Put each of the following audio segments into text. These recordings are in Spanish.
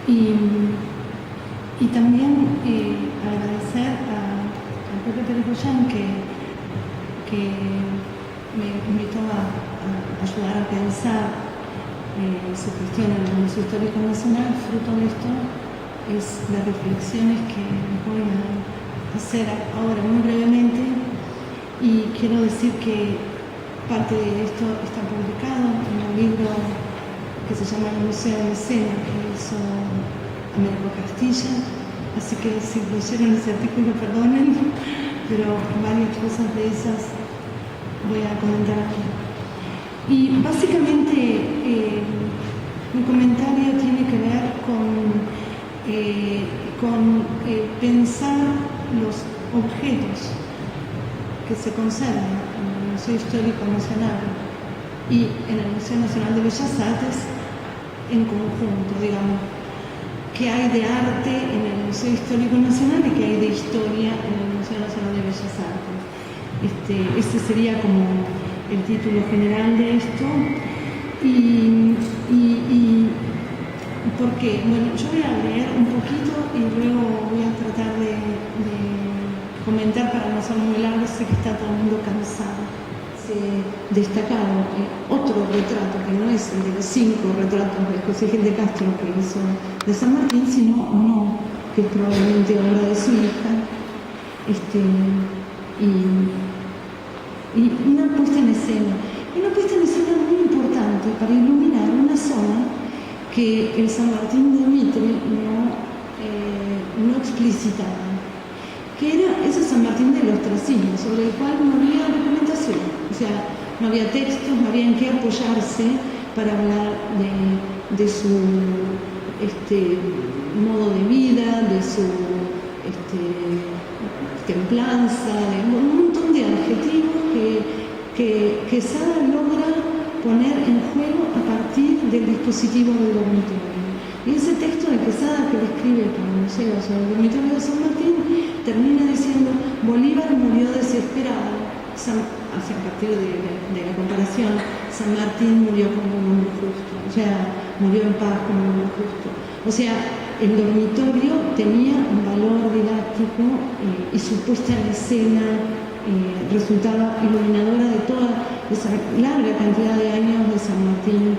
Y también agradecer a Pepe Pérez Goyán que me invitó a ayudar a pensar su cuestión en el Museo Histórico Nacional. Fruto de esto es las reflexiones que voy a hacer ahora muy brevemente, y quiero decir que parte de esto está publicado en un libro que se llama El Museo de Escena, que hizo Américo Castilla, así que si leyeron ese artículo, perdonen, pero varias cosas de esas voy a comentar aquí. Y básicamente mi comentario tiene que ver con pensar los objetos que se conservan en el Museo Histórico Nacional y en el Museo Nacional de Bellas Artes en conjunto, digamos. ¿Qué hay de arte en el Museo Histórico Nacional y qué hay de historia en el Museo Nacional de Bellas Artes? Este sería como el título general de esto. ¿Y por qué? Bueno, yo voy a leer un poquito y luego voy a tratar de comentar para no ser muy largo. Sé que está todo el mundo cansado. Destacado otro retrato que no es el de los 5 retratos de José Gil de Castro que hizo de San Martín, sino uno que es probablemente obra de su hija, y una puesta en escena muy importante para iluminar una zona que el San Martín de Mitre no explicitaba, que era ese San Martín del ostracismo, sobre el cual no había documentación, o sea, no había textos, no había en qué apoyarse para hablar de su modo de vida, de su templanza, de un montón de adjetivos que Sada logra poner en juego a partir del dispositivo del dormitorio. Y ese texto de Quesada que le escribe para el museo sobre el dormitorio de San Martín termina diciendo: Bolívar murió desesperado, a partir de la comparación, San Martín murió como un hombre justo, o sea, murió en paz como un hombre justo. O sea, el dormitorio tenía un valor didáctico y su puesta en escena resultaba iluminadora de toda esa larga cantidad de años de San Martín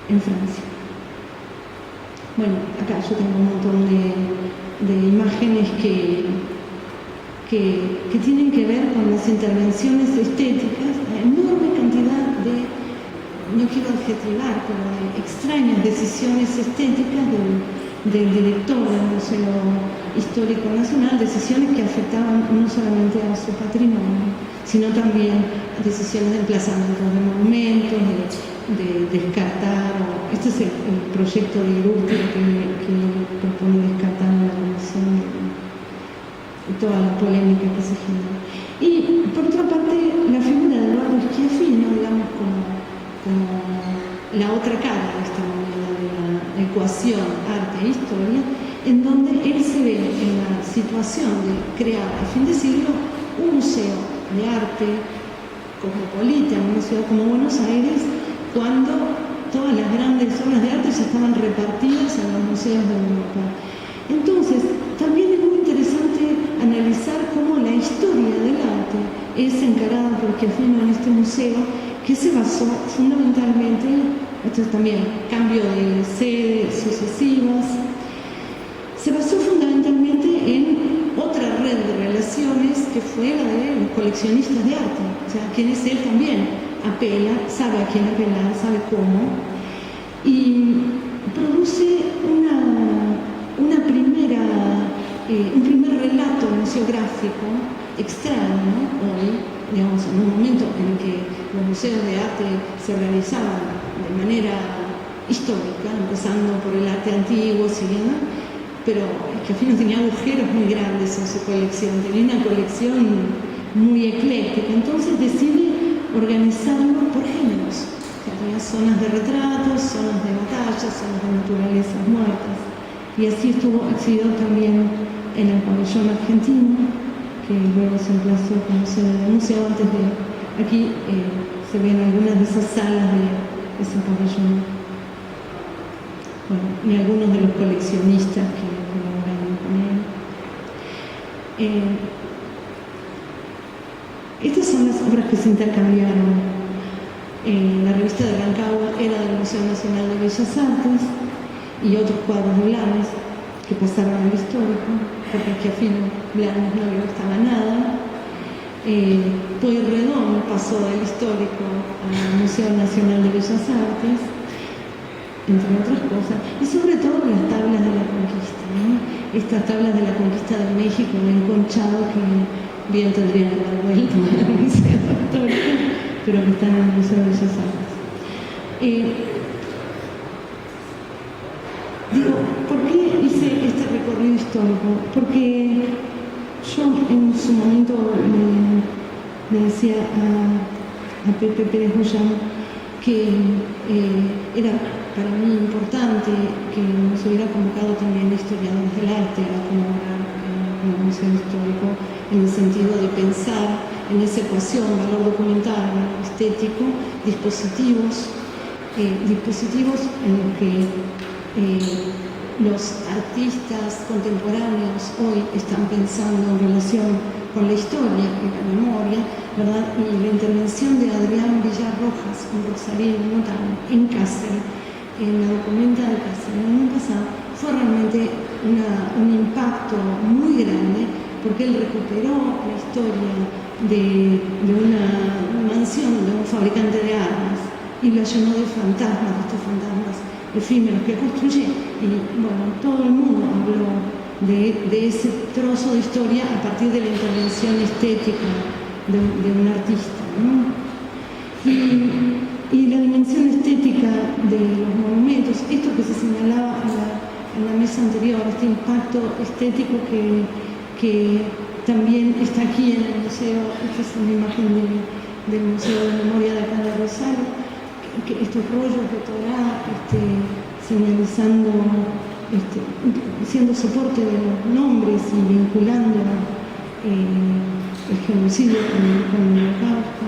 en Francia. Bueno, acá yo tengo un montón de imágenes que tienen que ver con las intervenciones estéticas, la enorme cantidad de, no quiero adjetivar, pero de extrañas decisiones estéticas del director del Museo Histórico Nacional, decisiones que afectaban no solamente a su patrimonio, sino también decisiones de emplazamientos de monumentos, de descartar, este es el proyecto de Ilustre que propone descartar en la comisión y toda la polémica que se genera. Y por otra parte, la figura de Eduardo Schiaffino, digamos, como la otra cara de esta moneda de la ecuación arte-historia, en donde él se ve en la situación de crear a fin de siglo un museo de arte cosmopolita en una ciudad como Buenos Aires, cuando todas las grandes obras de arte ya estaban repartidas en los museos de Europa. Entonces, también es muy interesante analizar cómo la historia del arte es encarada por Schiaffino en este museo, que se basó fundamentalmente, esto es también cambio de sedes sucesivas, se basó fundamentalmente en otra red de relaciones que fue la de los coleccionistas de arte, o sea, quienes él también apela, sabe a quién apelar, sabe cómo, y produce un primer relato museográfico extraño hoy, digamos, en un momento en el que los museos de arte se realizaban de manera histórica, empezando por el arte antiguo, siguiendo, pero Schiaffino tenía agujeros muy grandes en su colección, tenía una colección muy ecléctica, entonces decide organizarlo por géneros. Había zonas de retratos, zonas de batallas, zonas de naturalezas muertas. Y así estuvo exhibido también en el pabellón argentino, que luego se emplazó como sede del museo. Antes de aquí se ven algunas de esas salas de ese pabellón. bueno, y algunos de los coleccionistas que colaboraron con él. Estas son las obras que se intercambiaron. La revista de Rancagua era del Museo Nacional de Bellas Artes y otros cuadros de Blanes que pasaron al histórico, porque aquí a Fino Blanes no le gustaba nada. Pueyrredón pasó del histórico al Museo Nacional de Bellas Artes, entre otras cosas, y sobre todo las tablas de la conquista, ¿no? Estas tablas de la conquista de México en Conchado, que bien tendrían que dar vuelta al Museo Histórico, pero que están en el Museo de Bellas Artes. Digo, ¿por qué hice este recorrido histórico? Porque yo en su momento le decía a Pepe Pérez Moyano que era para mí importante que nos hubiera convocado también historiadores del arte a colaborar en el Museo Histórico, en el sentido de pensar en esa ecuación, valor documental, valor estético, dispositivos en los que los artistas contemporáneos hoy están pensando en relación con la historia y la memoria, ¿verdad? Y la intervención de Adrián Villar Rojas, un rosarino notable, en Cáceres, en la documenta de Cáceres el año pasado, fue realmente un impacto muy grande, porque él recuperó la historia de una mansión de un fabricante de armas y la llenó de fantasmas, de estos fantasmas efímeros que construye, y bueno, todo el mundo habló de ese trozo de historia a partir de la intervención estética de un artista, ¿no? Y la dimensión estética de los monumentos, esto que se señalaba en la mesa anterior, este impacto estético que también está aquí en el museo. Esta es una imagen del Museo de Memoria de acá de Rosario, que estos rollos de Torá señalizando, siendo soporte de los nombres y vinculando el genocidio con el Holocausto,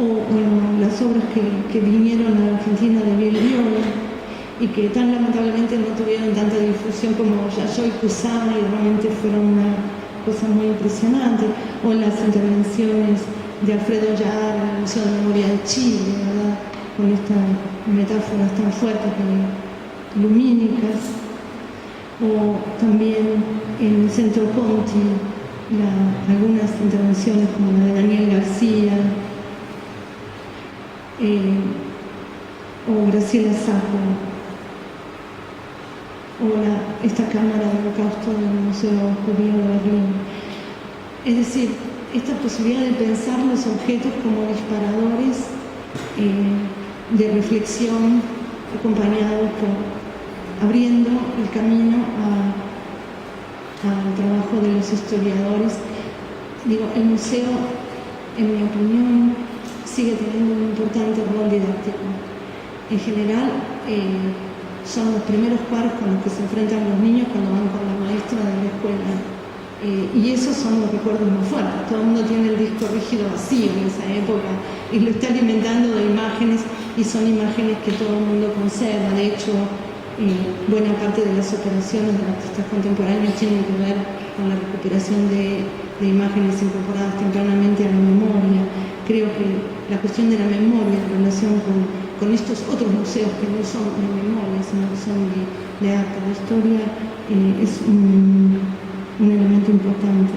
o bueno, las obras que vinieron a la Argentina de Biel Viola y que tan lamentablemente no tuvieron tanta difusión como Yayó y Kusama, y realmente fueron una cosa muy impresionante, o las intervenciones de Alfredo Yar en el Museo de Memoria de Chile, ¿verdad? Con estas metáforas tan fuertes y lumínicas, o también en el Centro Conti algunas intervenciones como la de Daniel García, o Graciela Sajo, o esta cámara de holocausto del Museo Judío de Berlín. Es decir, esta posibilidad de pensar los objetos como disparadores de reflexión, acompañados abriendo el camino al trabajo de los historiadores. Digo, el museo, en mi opinión, sigue teniendo un importante rol didáctico. En general, son los primeros pares con los que se enfrentan los niños cuando van con la maestra de la escuela. Y esos son los recuerdos más fuertes. Todo el mundo tiene el disco rígido vacío en esa época y lo está alimentando de imágenes, y son imágenes que todo el mundo conserva. De hecho, buena parte de las operaciones de artistas contemporáneos tienen que ver con la recuperación de imágenes incorporadas tempranamente a la memoria. Creo que la cuestión de la memoria en relación con estos otros museos que no son de memoria, sino que son de arte, de historia, es un elemento importante.